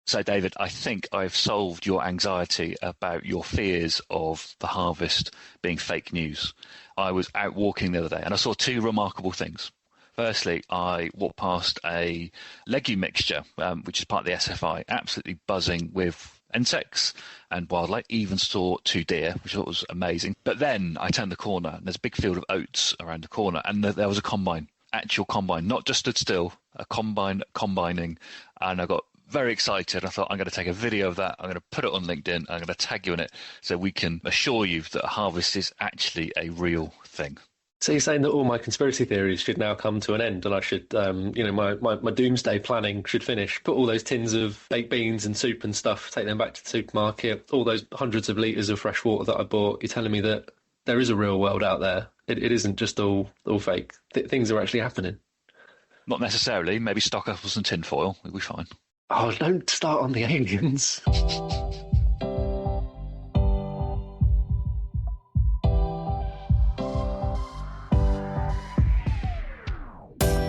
So, David, I think I've solved your anxiety about your fears of the harvest being fake news. I was out walking the other day and I saw two remarkable things. Firstly, I walked past a legume mixture, which is part of the SFI, absolutely buzzing with insects and wildlife. Even saw two deer, which I thought was amazing. But then I turned the corner and there's a big field of oats around the corner and there was a combine, actual combine, not just stood still, a combine combining. And I got very excited. I thought, I'm going to take a video of that. I'm going to put it on LinkedIn. I'm going to tag you in it so we can assure you that harvest is actually a real thing. So you're saying that all my conspiracy theories should now come to an end and I should, my doomsday planning should finish, put all those tins of baked beans and soup and stuff, take them back to the supermarket, all those hundreds of litres of fresh water that I bought. You're telling me that there is a real world out there. It isn't just all fake. Things are actually happening. Not necessarily. Maybe stock up with some tinfoil. We'll be fine. Oh, don't start on the aliens.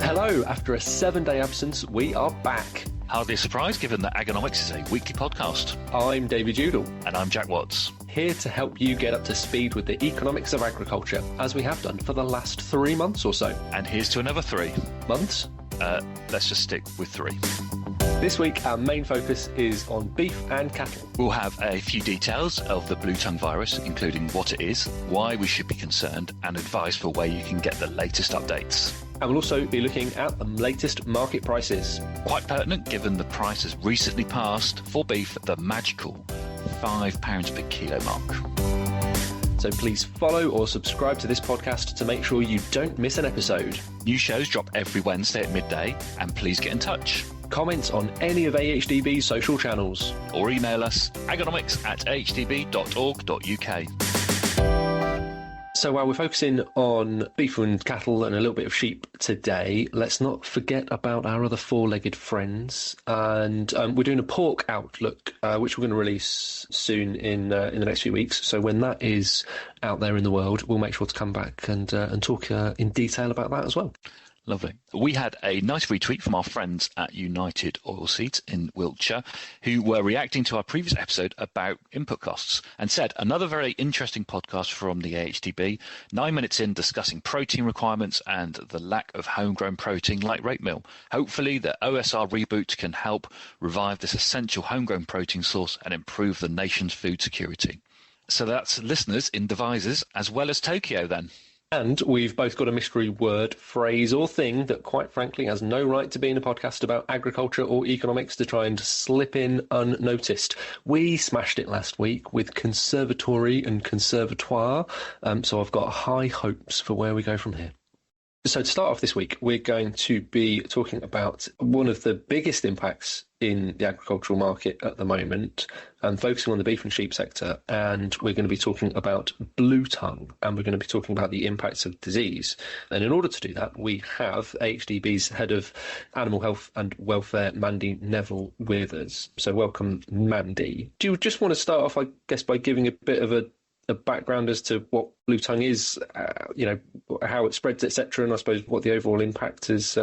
Hello, after a 7-day absence, we are back. Hardly a surprise given that Agonomics is a weekly podcast. I'm David Udall. And I'm Jack Watts. Here to help you get up to speed with the economics of agriculture, as we have done for the last 3 months or so. And here's to another 3 months. Let's just stick with 3. This week, our main focus is on beef and cattle. We'll have a few details of the Bluetongue virus, including what it is, why we should be concerned, and advice for where you can get the latest updates. And we'll also be looking at the latest market prices. Quite pertinent given the price has recently passed, for beef, the magical £5 per kilo mark. So please follow or subscribe to this podcast to make sure you don't miss an episode. New shows drop every Wednesday at midday, and please get in touch. Comment on any of AHDB's social channels. Or email us, agonomics@ahdb.org.uk. So while we're focusing on beef and cattle and a little bit of sheep today, let's not forget about our other four-legged friends. And we're doing a pork outlook, which we're going to release soon in the next few weeks. So when that is out there in the world, we'll make sure to come back and talk in detail about that as well. Lovely. We had a nice retweet from our friends at United Oilseeds in Wiltshire who were reacting to our previous episode about input costs and said, another very interesting podcast from the AHDB, 9 minutes in discussing protein requirements and the lack of homegrown protein like rape meal. Hopefully the OSR reboot can help revive this essential homegrown protein source and improve the nation's food security. So that's listeners in Devizes as well as Tokyo then. And we've both got a mystery word, phrase or thing that quite frankly has no right to be in a podcast about agriculture or economics to try and slip in unnoticed. We smashed it last week with conservatory and conservatoire, so I've got high hopes for where we go from here. So to start off this week, we're going to be talking about one of the biggest impacts in the agricultural market at the moment, and focusing on the beef and sheep sector. And we're going to be talking about Bluetongue, and we're going to be talking about the impacts of disease. And in order to do that, we have AHDB's Head of Animal Health and Welfare, Mandy Nevel, with us. So welcome, Mandy. Do you just want to start off, I guess, by giving a bit of a background as to what Bluetongue is, how it spreads, etc., and I suppose what the overall impact has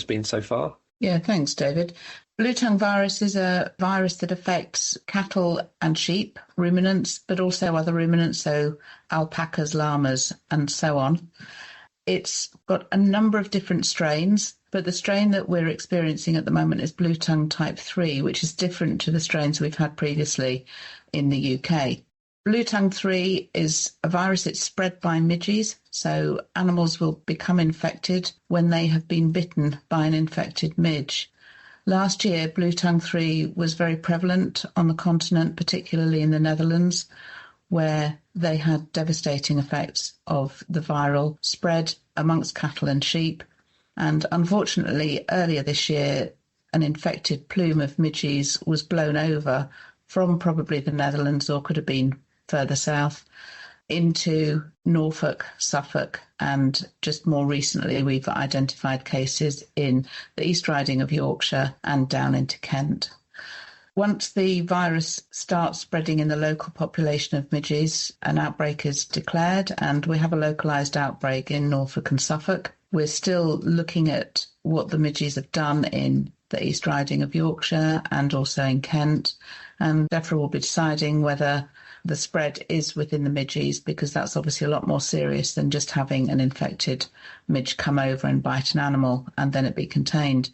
been so far? Yeah, thanks, David. Bluetongue virus is a virus that affects cattle and sheep, ruminants, but also other ruminants, so alpacas, llamas, and so on. It's got a number of different strains, but the strain that we're experiencing at the moment is Bluetongue type 3, which is different to the strains we've had previously in the UK. Bluetongue 3 is a virus that's spread by midges, so animals will become infected when they have been bitten by an infected midge. Last year, Bluetongue 3 was very prevalent on the continent, particularly in the Netherlands, where they had devastating effects of the viral spread amongst cattle and sheep. And unfortunately, earlier this year, an infected plume of midges was blown over from probably the Netherlands, or could have been further south, into Norfolk, Suffolk, and just more recently we've identified cases in the East Riding of Yorkshire and down into Kent. Once the virus starts spreading in the local population of midges, an outbreak is declared, and we have a localised outbreak in Norfolk and Suffolk. We're still looking at what the midges have done in the East Riding of Yorkshire and also in Kent. And DEFRA will be deciding whether the spread is within the midges, because that's obviously a lot more serious than just having an infected midge come over and bite an animal and then it be contained.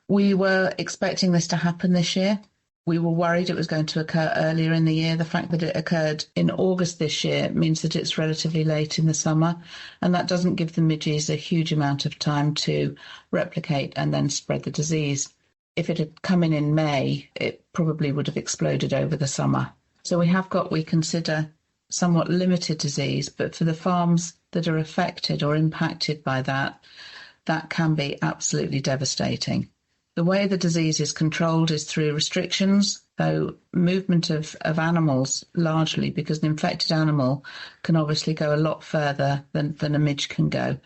We were expecting this to happen this year. We were worried it was going to occur earlier in the year. The fact that it occurred in August this year means that it's relatively late in the summer, and that doesn't give the midges a huge amount of time to replicate and then spread the disease. If it had come in May, it probably would have exploded over the summer. So we have got, we consider, somewhat limited disease, but for the farms that are affected or impacted by that, that can be absolutely devastating. The way the disease is controlled is through restrictions, so movement of animals largely, because an infected animal can obviously go a lot further than a midge can go.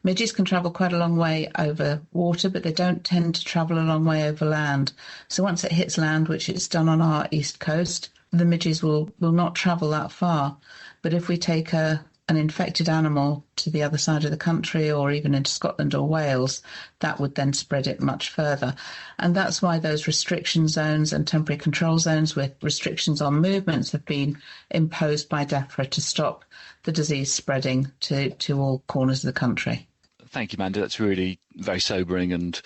Midges can travel quite a long way over water, but they don't tend to travel a long way over land. So once it hits land, which it's done on our east coast, the midges will not travel that far. But if we take an infected animal to the other side of the country or even into Scotland or Wales, that would then spread it much further. And that's why those restriction zones and temporary control zones with restrictions on movements have been imposed by DEFRA to stop the disease spreading to all corners of the country. Thank you, Mandy. That's really very sobering, and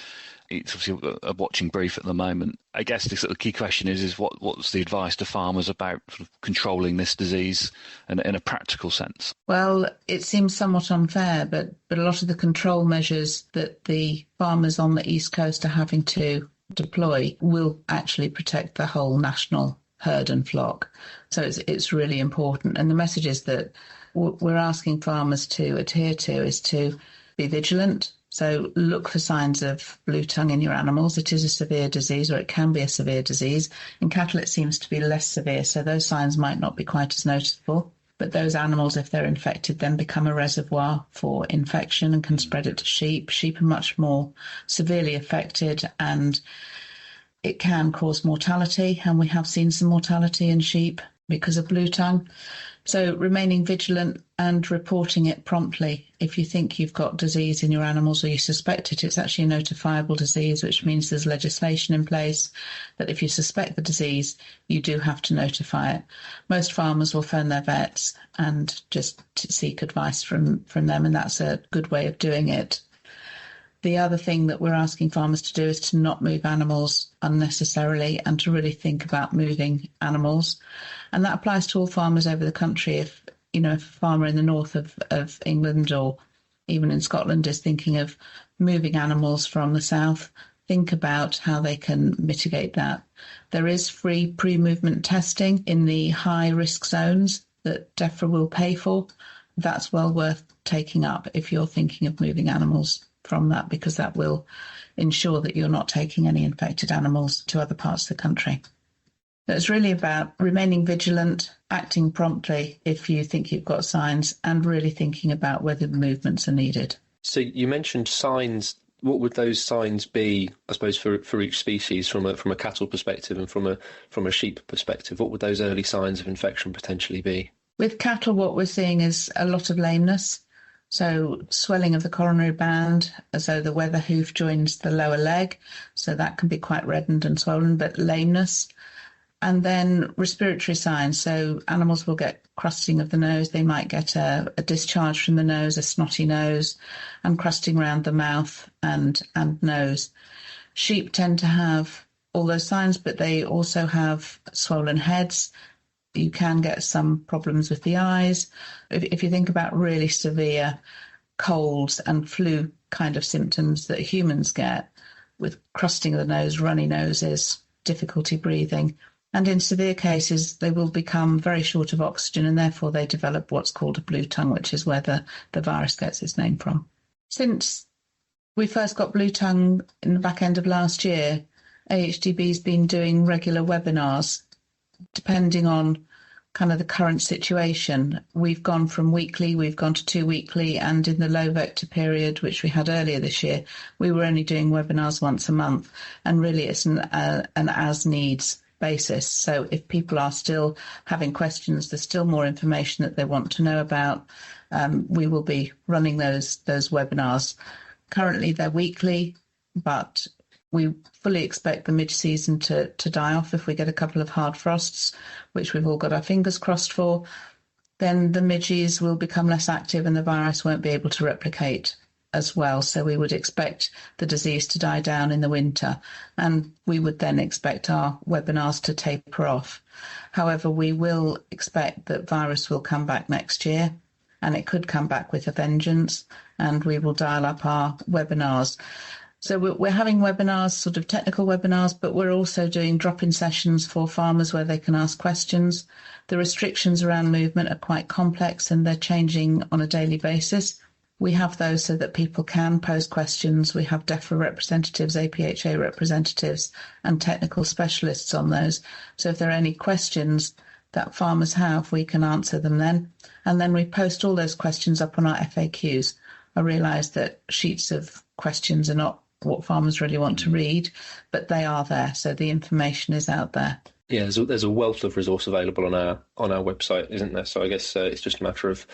it's obviously a watching brief at the moment. I guess the sort of key question is what's the advice to farmers about sort of controlling this disease in a practical sense? Well, it seems somewhat unfair, but a lot of the control measures that the farmers on the East Coast are having to deploy will actually protect the whole national herd and flock. So it's really important. And the messages that we're asking farmers to adhere to is to be vigilant. So look for signs of bluetongue in your animals. It is a severe disease, or it can be a severe disease. In cattle, it seems to be less severe, so those signs might not be quite as noticeable. But those animals, if they're infected, then become a reservoir for infection and can spread it to sheep. Sheep are much more severely affected, and it can cause mortality. And we have seen some mortality in sheep because of bluetongue. So remaining vigilant and reporting it promptly. If you think you've got disease in your animals or you suspect it, it's actually a notifiable disease, which means there's legislation in place that if you suspect the disease, you do have to notify it. Most farmers will phone their vets and just seek advice from them, and that's a good way of doing it. The other thing that we're asking farmers to do is to not move animals unnecessarily and to really think about moving animals. And that applies to all farmers over the country. If a farmer in the north of England or even in Scotland is thinking of moving animals from the south, think about how they can mitigate that. There is free pre-movement testing in the high-risk zones that DEFRA will pay for. That's well worth taking up if you're thinking of moving animals from that, because that will ensure that you're not taking any infected animals to other parts of the country. So it's really about remaining vigilant, acting promptly if you think you've got signs, and really thinking about whether the movements are needed. So you mentioned signs. What would those signs be, I suppose, for each species from a cattle perspective and from a sheep perspective? What would those early signs of infection potentially be? With cattle, what we're seeing is a lot of lameness. So swelling of the coronary band, as though the wether hoof joins the lower leg. So that can be quite reddened and swollen, but lameness. And then respiratory signs. So animals will get crusting of the nose. They might get a discharge from the nose, a snotty nose, and crusting around the mouth and nose. Sheep tend to have all those signs, but they also have swollen heads. You can get some problems with the eyes. If you think about really severe colds and flu kind of symptoms that humans get, with crusting of the nose, runny noses, difficulty breathing, and in severe cases, they will become very short of oxygen, and therefore they develop what's called a bluetongue, which is where the virus gets its name from. Since we first got bluetongue in the back end of last year, AHDB's been doing regular webinars. Depending on kind of the current situation, we've gone from weekly, we've gone to 2 weekly, and in the low vector period, which we had earlier this year, we were only doing webinars once a month, and really it's an as-needs basis. So if people are still having questions, there's still more information that they want to know about, we will be running those webinars. Currently they're weekly, but We fully expect the mid-season to die off if we get a couple of hard frosts, which we've all got our fingers crossed for. Then the midges will become less active and the virus won't be able to replicate as well. So we would expect the disease to die down in the winter, and we would then expect our webinars to taper off. However, we will expect that virus will come back next year, and it could come back with a vengeance, and we will dial up our webinars. So we're having webinars, sort of technical webinars, but we're also doing drop-in sessions for farmers where they can ask questions. The restrictions around movement are quite complex and they're changing on a daily basis. We have those so that people can pose questions. We have DEFRA representatives, APHA representatives, and technical specialists on those. So if there are any questions that farmers have, we can answer them then. And then we post all those questions up on our FAQs. I realise that sheets of questions are not what farmers really want to read, but they are there, so the information is out there. Yeah, there's a wealth of resource available on our website, isn't there? So I guess it's just a matter of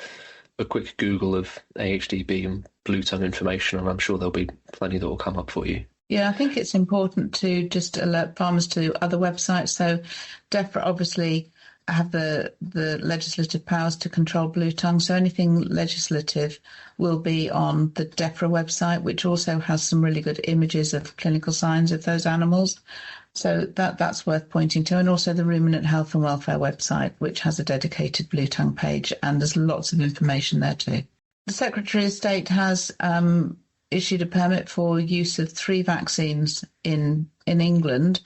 a quick Google of AHDB and Bluetongue information, and I'm sure there'll be plenty that will come up for you. Yeah, I think it's important to just alert farmers to other websites. So DEFRA obviously have the legislative powers to control Bluetongue, so anything legislative will be on the DEFRA website, which also has some really good images of clinical signs of those animals. So that's worth pointing to. And also the Ruminant Health and Welfare website, which has a dedicated Bluetongue page, and there's lots of information there too. The Secretary of State has issued a permit for use of 3 vaccines in England.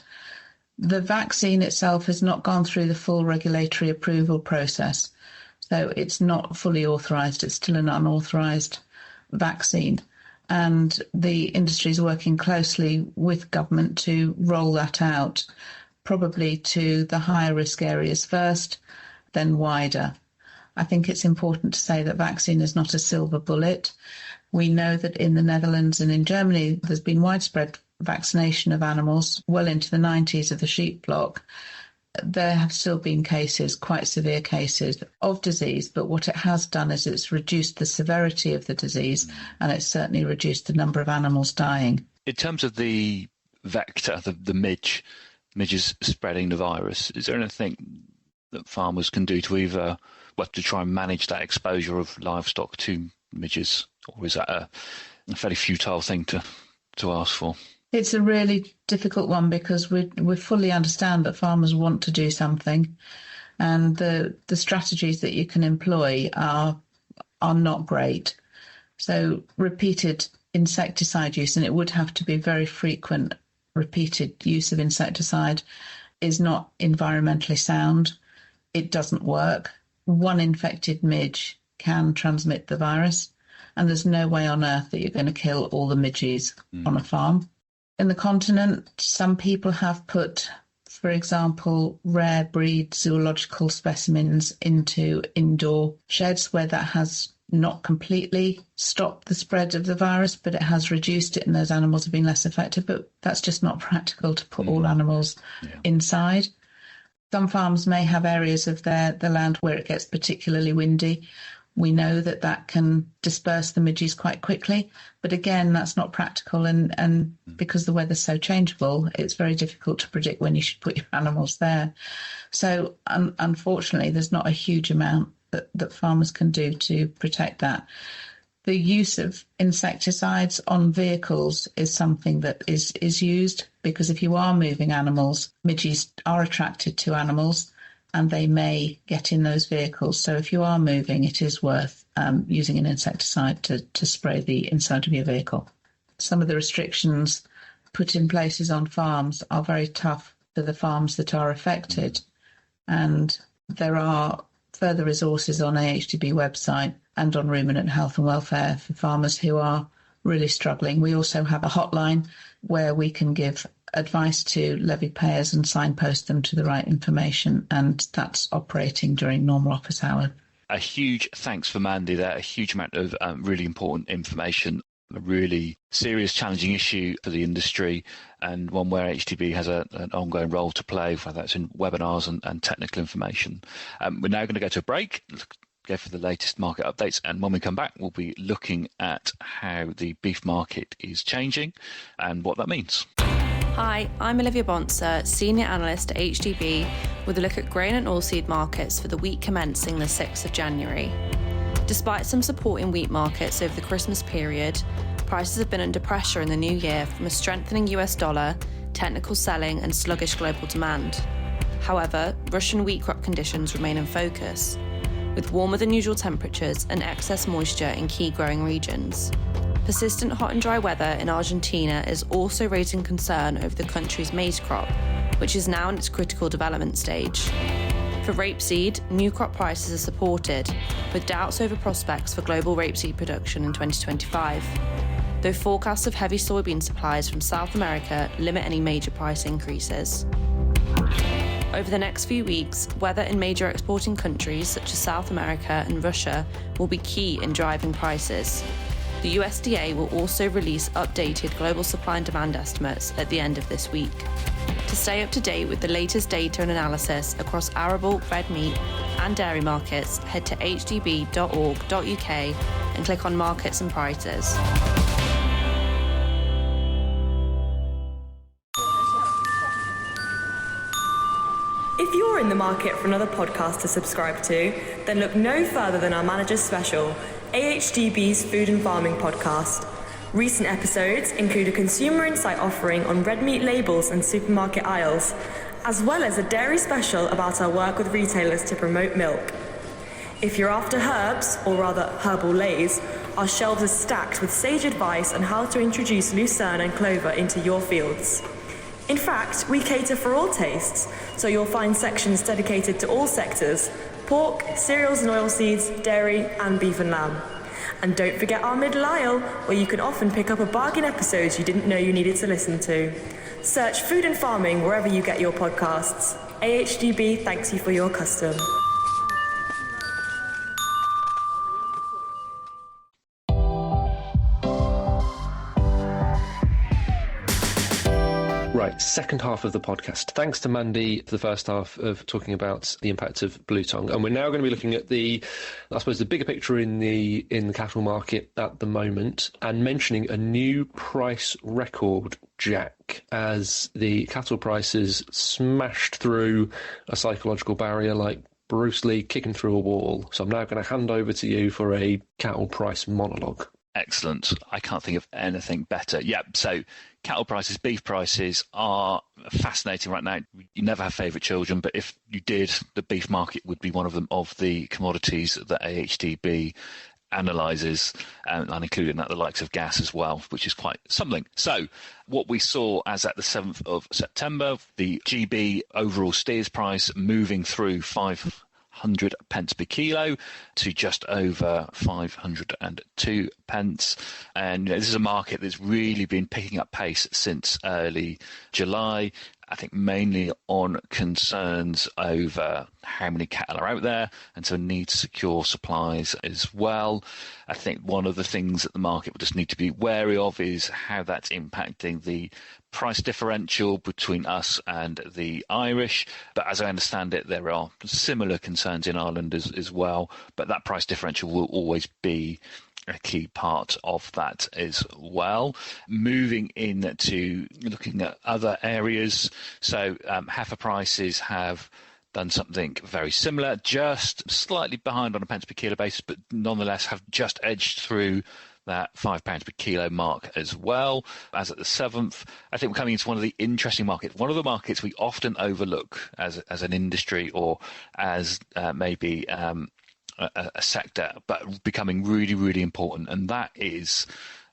The vaccine itself has not gone through the full regulatory approval process, so it's not fully authorised. It's still an unauthorised vaccine, and the industry is working closely with government to roll that out, probably to the higher risk areas first, then wider. I think it's important to say that vaccine is not a silver bullet. We know that in the Netherlands and in Germany there's been widespread vaccination of animals well into the 90s of the sheep block. There have still been cases, quite severe cases of disease, but what it has done is it's reduced the severity of the disease, and it's certainly reduced the number of animals dying. In terms of the vector, the midges spreading the virus, is there anything that farmers can do to either to try and manage that exposure of livestock to midges, or is that a fairly futile thing to ask for? It's a really difficult one because we fully understand that farmers want to do something, and the strategies that you can employ are not great. So repeated insecticide use, and it would have to be very frequent repeated use of insecticide, is not environmentally sound. It doesn't work. One infected midge can transmit the virus, and there's no way on earth that you're going to kill all the midges on a farm. In the continent, some people have put, for example, rare breed zoological specimens into indoor sheds where that has not completely stopped the spread of the virus, but it has reduced it and those animals have been less affected. But that's just not practical to put all animals inside. Some farms may have areas of the land where it gets particularly windy. We know that can disperse the midges quite quickly, but again, that's not practical, and because the weather's so changeable, it's very difficult to predict when you should put your animals there. So unfortunately, there's not a huge amount that farmers can do to protect that. The use of insecticides on vehicles is something that is used, because if you are moving animals, midges are attracted to animals, and they may get in those vehicles. So if you are moving, it is worth using an insecticide to spray the inside of your vehicle. Some of the restrictions put in places on farms are very tough for the farms that are affected. And there are further resources on AHDB website and on Ruminant Health and Welfare for farmers who are really struggling. We also have a hotline where we can give advice to levy payers and signpost them to the right information, and that's operating during normal office hours. A huge thanks for Mandy there, a huge amount of really important information, a really serious, challenging issue for the industry, and one where HDB has an ongoing role to play, whether that's in webinars and technical information. We're now going to go to a break, go for the latest market updates, and when we come back, we'll be looking at how the beef market is changing and what that means. Hi, I'm Olivia Bonser, Senior Analyst at AHDB, with a look at grain and oilseed markets for the week commencing the 6th of January. Despite some support in wheat markets over the Christmas period, prices have been under pressure in the new year from a strengthening US dollar, technical selling and sluggish global demand. However, Russian wheat crop conditions remain in focus, with warmer than usual temperatures and excess moisture in key growing regions. Persistent hot and dry weather in Argentina is also raising concern over the country's maize crop, which is now in its critical development stage. For rapeseed, new crop prices are supported, with doubts over prospects for global rapeseed production in 2025, though forecasts of heavy soybean supplies from South America limit any major price increases. Over the next few weeks, weather in major exporting countries such as South America and Russia will be key in driving prices. The USDA will also release updated global supply and demand estimates at the end of this week. To stay up to date with the latest data and analysis across arable, red meat and dairy markets, head to hdb.org.uk and click on Markets and Prices. If you're in the market for another podcast to subscribe to, then look no further than our Manager's Special, AHDB's Food and Farming podcast. Recent episodes include a consumer insight offering on red meat labels and supermarket aisles, as well as a dairy special about our work with retailers to promote milk. If you're after herbs, or rather herbal lays, our shelves are stacked with sage advice on how to introduce lucerne and clover into your fields. In fact, we cater for all tastes, so you'll find sections dedicated to all sectors: pork, cereals and oilseeds, dairy and beef and lamb. And don't forget our middle aisle, where you can often pick up a bargain episode you didn't know you needed to listen to. Search Food and Farming wherever you get your podcasts. AHDB thanks you for your custom. Right, second half of the podcast. Thanks to Mandy for the first half of talking about the impact of Bluetongue, and we're now going to be looking at the bigger picture in the cattle market at the moment, and mentioning a new price record, Jack, as the cattle prices smashed through a psychological barrier like Bruce Lee kicking through a wall. So I'm now going to hand over to you for a cattle price monologue. Excellent. I can't think of anything better. Yeah, so cattle prices, beef prices are fascinating right now. You never have favourite children, but if you did, the beef market would be one of them, of the commodities that AHDB analyses, and including that the likes of gas as well, which is quite something. So what we saw as at the 7th of September, the GB overall steers price moving through 500 pence per kilo to just over 502 pence. And this is a market that's really been picking up pace since early July. I think mainly on concerns over how many cattle are out there, and so need to secure supplies as well. I think one of the things that the market will just need to be wary of is how that's impacting the price differential between us and the Irish. But as I understand it, there are similar concerns in Ireland as well. But that price differential will always be a key part of that as well. Moving into looking at other areas, so heifer prices have done something very similar, just slightly behind on a pence per kilo basis, but nonetheless have just edged through that £5 per kilo mark as well. As at the 7th, I think we're coming into one of the interesting markets, one of the markets we often overlook as an industry, or as maybe a sector, but becoming really, really important, and that is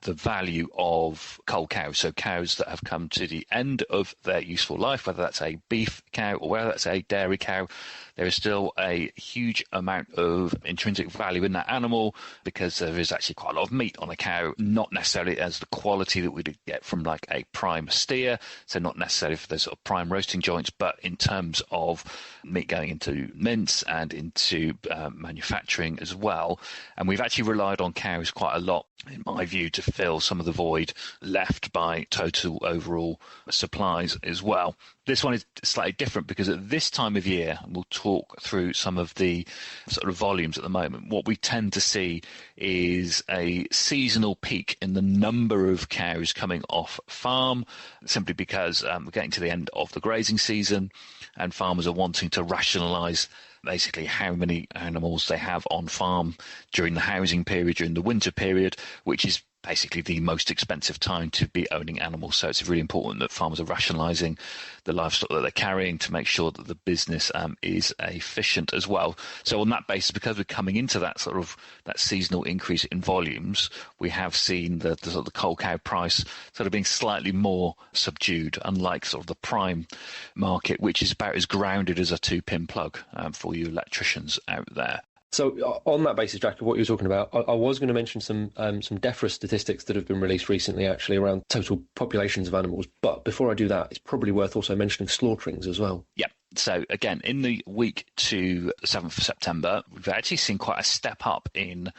the value of cull cows. So cows that have come to the end of their useful life, whether that's a beef cow or whether that's a dairy cow, there is still a huge amount of intrinsic value in that animal, because there is actually quite a lot of meat on a cow, not necessarily as the quality that we'd get from like a prime steer, so not necessarily for those sort of prime roasting joints, but in terms of meat going into mince and into manufacturing as well. And we've actually relied on cows quite a lot, in my view, to fill some of the void left by total overall supplies as well. This one is slightly different because at this time of year, and we'll talk through some of the sort of volumes at the moment, what we tend to see is a seasonal peak in the number of cows coming off farm, simply because we're getting to the end of the grazing season and farmers are wanting to rationalise basically how many animals they have on farm during the housing period, during the winter period, which is basically the most expensive time to be owning animals. So it's really important that farmers are rationalising the livestock that they're carrying to make sure that the business is efficient as well. So on that basis, because we're coming into that sort of that seasonal increase in volumes, we have seen the sort of the cold cow price sort of being slightly more subdued, unlike sort of the prime market, which is about as grounded as a 2-pin plug for you electricians out there. So on that basis, Jack, of what you were talking about, I was going to mention some DEFRA statistics that have been released recently, actually, around total populations of animals. But before I do that, it's probably worth also mentioning slaughterings as well. Yeah. So again, in the week to the 7th of September, we've actually seen quite a step up in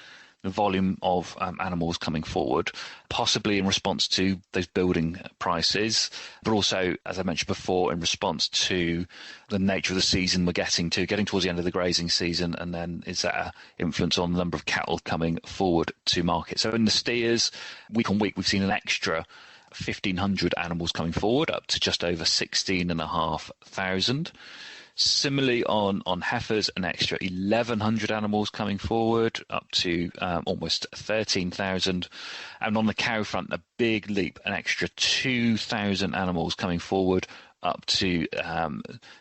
the volume of animals coming forward, possibly in response to those building prices, but also, as I mentioned before, in response to the nature of the season we're getting towards the end of the grazing season, and then is that an influence on the number of cattle coming forward to market. So in the steers, week on week, we've seen an extra 1,500 animals coming forward, up to just over 16,500. Similarly, on heifers, an extra 1,100 animals coming forward, up to almost 13,000. And on the cow front, a big leap, an extra 2,000 animals coming forward, up to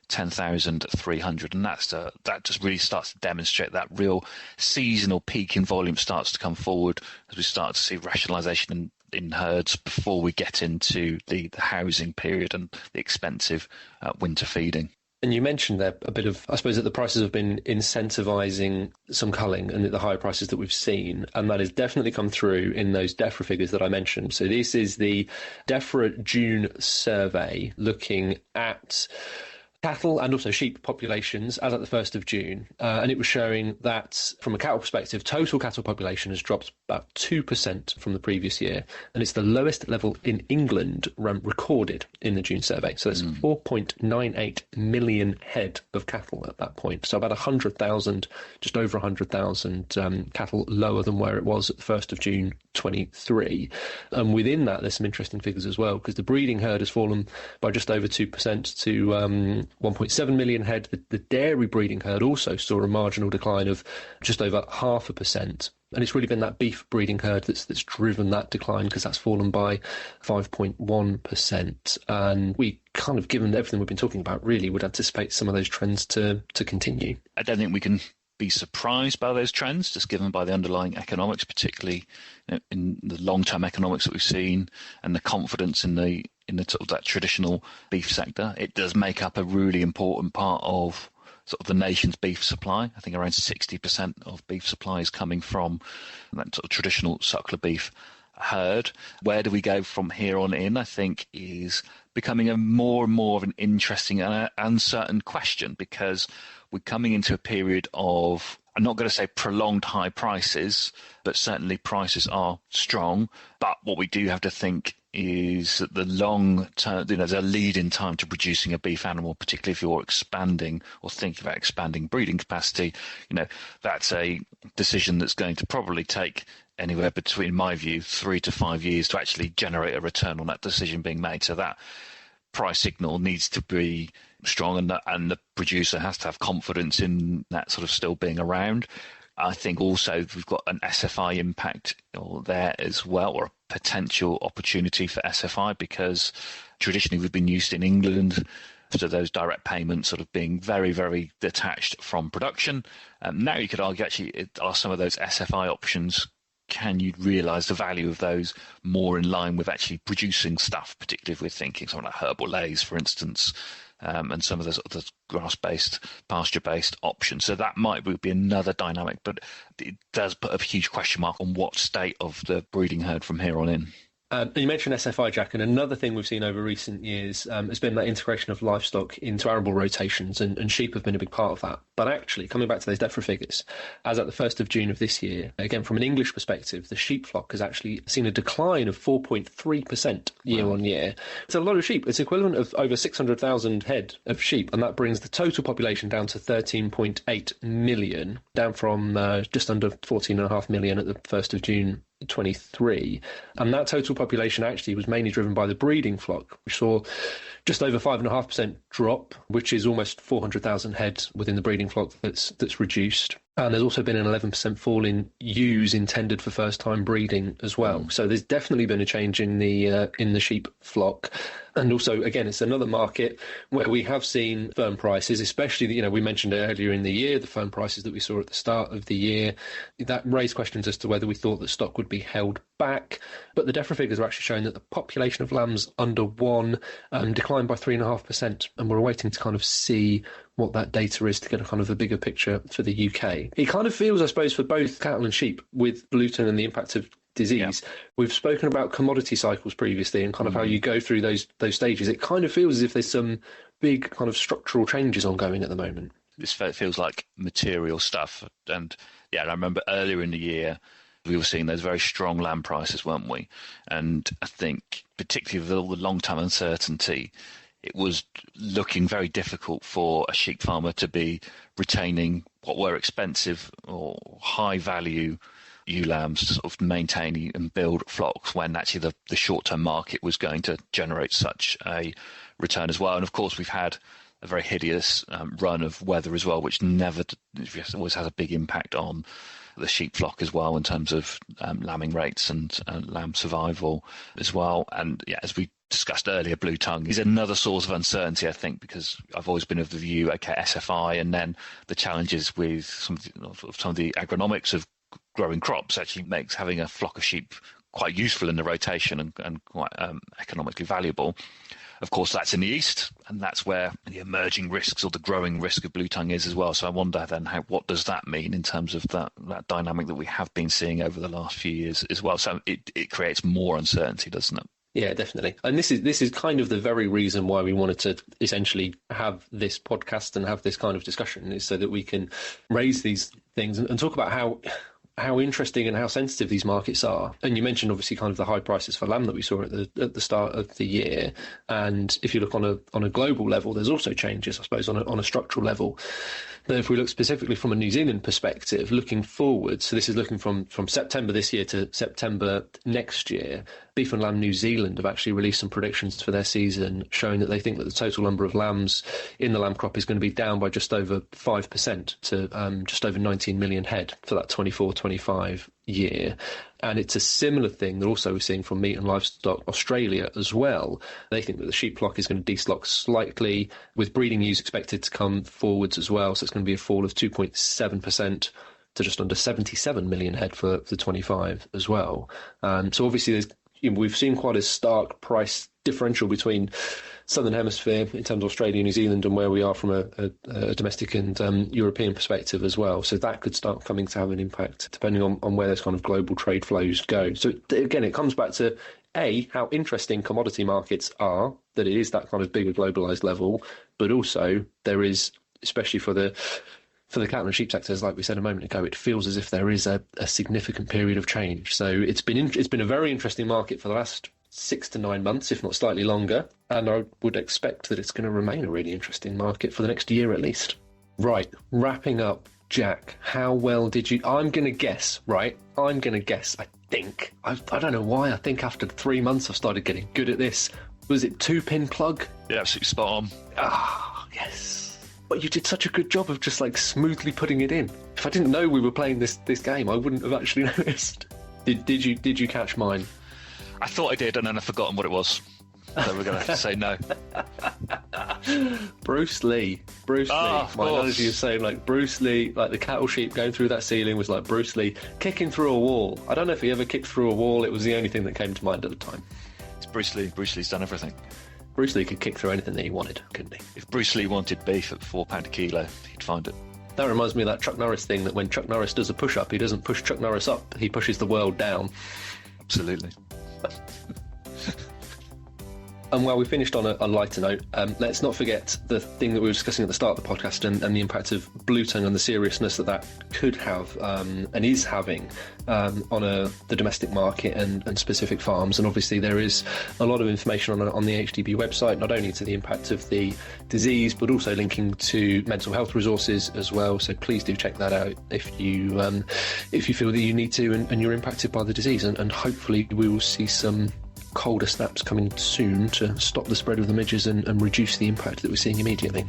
10,300. And that just really starts to demonstrate that real seasonal peak in volume starts to come forward as we start to see rationalisation in herds before we get into the housing period and the expensive winter feeding. And you mentioned there a bit of, I suppose, that the prices have been incentivising some culling and the higher prices that we've seen, and that has definitely come through in those DEFRA figures that I mentioned. So this is the DEFRA June survey looking at cattle and also sheep populations as at the 1st of June. And it was showing that from a cattle perspective, total cattle population has dropped about 2% from the previous year. And it's the lowest level in England recorded in the June survey. So there's 4.98 million head of cattle at that point. So about 100,000, just over 100,000 cattle lower than where it was at the 1st of June 23. And within that, there's some interesting figures as well, because the breeding herd has fallen by just over 2% to 1.7 million head. The dairy breeding herd also saw a marginal decline of just over 0.5%. And it's really been that beef breeding herd that's driven that decline, because that's fallen by 5.1%. And we kind of, given everything we've been talking about, really would anticipate some of those trends to continue. I don't think we can be surprised by those trends, just given by the underlying economics, particularly in the long-term economics that we've seen and the confidence in the sort of that traditional beef sector. It does make up a really important part of sort of the nation's beef supply. I think around 60% of beef supply is coming from that sort of traditional suckler beef herd. Where do we go from here on in, I think, is becoming a more and more of an interesting and uncertain question, because we're coming into a period of, I'm not going to say prolonged high prices, but certainly prices are strong. But what we do have to think is that the long term, there's a lead in time to producing a beef animal, particularly if you're expanding or thinking about expanding breeding capacity. That's a decision that's going to probably take anywhere between, in my view, 3 to 5 years to actually generate a return on that decision being made. So that price signal needs to be strong, and the producer has to have confidence in that sort of still being around. I think also we've got an SFI impact there as well, or a potential opportunity for SFI, because traditionally we've been used in England to those direct payments sort of being very, very detached from production. Now you could argue actually are some of those SFI options, can you realise the value of those more in line with actually producing stuff, particularly if we're thinking something like herbal lays, for instance, and some of the grass-based, pasture-based options. So that might be another dynamic, but it does put a huge question mark on what state of the breeding herd from here on in. You mentioned SFI, Jack, and another thing we've seen over recent years has been that integration of livestock into arable rotations, and sheep have been a big part of that. But actually, coming back to those DEFRA figures, as at the 1st of June of this year, again, from an English perspective, the sheep flock has actually seen a decline of 4.3% year on year. It's a lot of sheep. It's equivalent of over 600,000 head of sheep, and that brings the total population down to 13.8 million, down from just under 14.5 million at the 1st of June 23, and that total population actually was mainly driven by the breeding flock, which saw just over 5.5% drop, which is almost 400,000 head within the breeding flock that's reduced. And there's also been an 11% fall in ewes intended for first-time breeding as well. So there's definitely been a change in the sheep flock. And also, again, it's another market where we have seen firm prices, especially, we mentioned earlier in the year, the firm prices that we saw at the start of the year. That raised questions as to whether we thought that stock would be held back. But the DEFRA figures are actually showing that the population of lambs under 1 declined by 3.5%. And we're waiting to kind of see what that data is to get a kind of a bigger picture for the UK. It kind of feels, I suppose, for both cattle and sheep with Bluetongue and the impact of disease. Yeah. We've spoken about commodity cycles previously and kind of how you go through those stages. It kind of feels as if there's some big kind of structural changes ongoing at the moment. This feels like material stuff. And I remember earlier in the year, we were seeing those very strong lamb prices, weren't we? And I think particularly with all the long-term uncertainty, it was looking very difficult for a sheep farmer to be retaining what were expensive or high-value ewe lambs to sort of maintain and build flocks when actually the short-term market was going to generate such a return as well. And of course, we've had a very hideous run of weather as well, which always has a big impact on the sheep flock as well in terms of lambing rates and lamb survival as well. And as we discussed earlier, Bluetongue is another source of uncertainty, I think, because I've always been of the view, SFI, and then the challenges with some of the agronomics of growing crops actually makes having a flock of sheep quite useful in the rotation and quite economically valuable. Of course, that's in the east, and that's where the emerging risks or the growing risk of Bluetongue is as well. So I wonder then what does that mean in terms of that dynamic that we have been seeing over the last few years as well. So it creates more uncertainty, doesn't it? Yeah, definitely. And this is kind of the very reason why we wanted to essentially have this podcast and have this kind of discussion, is so that we can raise these things and talk about how interesting and how sensitive these markets are. And you mentioned obviously kind of the high prices for lamb that we saw at the start of the year. And if you look on a global level, there's also changes, I suppose, on a structural level. But if we look specifically from a New Zealand perspective, looking forward, so this is looking from September this year to September next year, Beef and Lamb New Zealand have actually released some predictions for their season, showing that they think that the total number of lambs in the lamb crop is going to be down by just over 5% to just over 19 million head for that 24-25 year. And it's a similar thing that also we're seeing from Meat and Livestock Australia as well. They think that the sheep flock is going to destock slightly, with breeding ewes expected to come forwards as well. So it's going to be a fall of 2.7% to just under 77 million head for the 25 as well. So obviously we've seen quite a stark price differential between Southern Hemisphere in terms of Australia and New Zealand and where we are from a domestic and European perspective as well. So that could start coming to have an impact depending on where those kind of global trade flows go. So again, it comes back to how interesting commodity markets are, that it is that kind of bigger globalized level, but also there is, especially for the cattle and sheep sectors, like we said a moment ago, it feels as if there is a significant period of change. So it's been a very interesting market for the last 6 to 9 months, if not slightly longer, and I would expect that it's going to remain a really interesting market for the next year at least. Right, wrapping up, Jack, how well did you... I'm going to guess, I think. I don't know why, I think after 3 months I've started getting good at this. Was it 2-pin plug? Yeah, absolutely spot on. Ah, yes. But you did such a good job of just smoothly putting it in. If I didn't know we were playing this game, I wouldn't have actually noticed. Did you catch mine? I thought I did, and then I've forgotten what it was. So we're going to have to say no. Bruce Lee. My analogy is saying Bruce Lee, the cattle sheep going through that ceiling was like Bruce Lee kicking through a wall. I don't know if he ever kicked through a wall. It was the only thing that came to mind at the time. It's Bruce Lee. Bruce Lee's done everything. Bruce Lee could kick through anything that he wanted, couldn't he? If Bruce Lee wanted beef at £4 a kilo, he'd find it. That reminds me of that Chuck Norris thing, that when Chuck Norris does a push-up, he doesn't push Chuck Norris up, he pushes the world down. Absolutely. And while we finished on a lighter note, let's not forget the thing that we were discussing at the start of the podcast and the impact of Bluetongue and the seriousness that could have and is having on the domestic market and specific farms. And obviously there is a lot of information on the AHDB website, not only to the impact of the disease, but also linking to mental health resources as well. So please do check that out if you feel that you need to and you're impacted by the disease. And hopefully we will see some colder snaps coming soon to stop the spread of the midges and reduce the impact that we're seeing immediately.